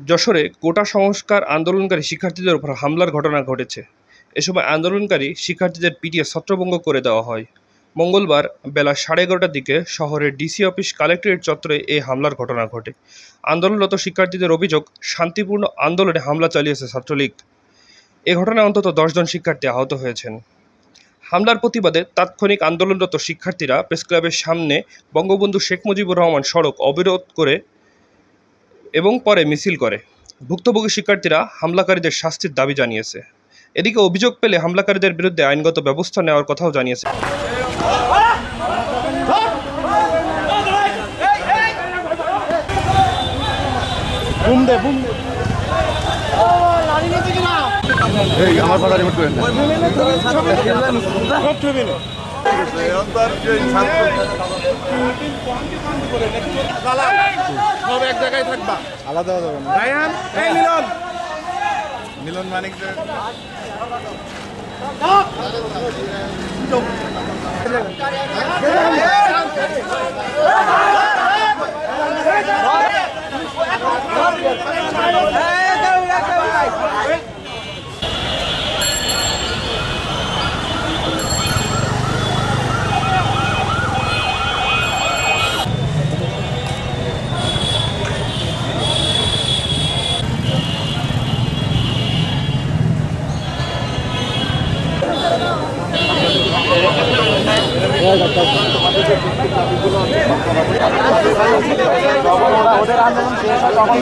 যশোরে কোটা সংস্কার আন্দোলনকারী শিক্ষার্থীদের উপর হামলার ঘটনা ঘটেছে। এ সময় আন্দোলনকারী শিক্ষার্থীদের পিটিয়ে ছত্রভঙ্গ করে দেওয়া হয়। মঙ্গলবার বেলা 11:30টার দিকে শহরের ডিসি অফিস কালেক্টরেট চত্বরে এই হামলার ঘটনা ঘটে। আন্দোলনরত শিক্ষার্থীদের অভিযোগ, শান্তিপূর্ণ আন্দোলনে হামলা চালিয়েছে ছাত্রলীগ। এ ঘটনায় অন্তত 10 জন শিক্ষার্থী আহত হয়েছেন। হামলার প্রতিবাদে তাৎক্ষণিক আন্দোলনরত শিক্ষার্থীরা প্রেসক্লাবের সামনে বঙ্গবন্ধু শেখ মুজিবুর রহমান সড়ক অবরোধ করে এবং পরে মিছিল করে। ভুক্তভোগী শিক্ষার্থীরা হামলাকারীদের শাস্তির দাবি জানিয়েছে। এদিকে অভিযোগ পেলে হামলাকারীদের বিরুদ্ধে আইনগত ব্যবস্থা নেওয়ার কথাও জানিয়েছে। আমার কথা রিপোর্ট করেন সব এক জায়গায় থাকবা, আলাদা হবে না। রায়হান, এই মিলন, মিলন মানিক ওদের আন্দোলন শেষ হয় তখন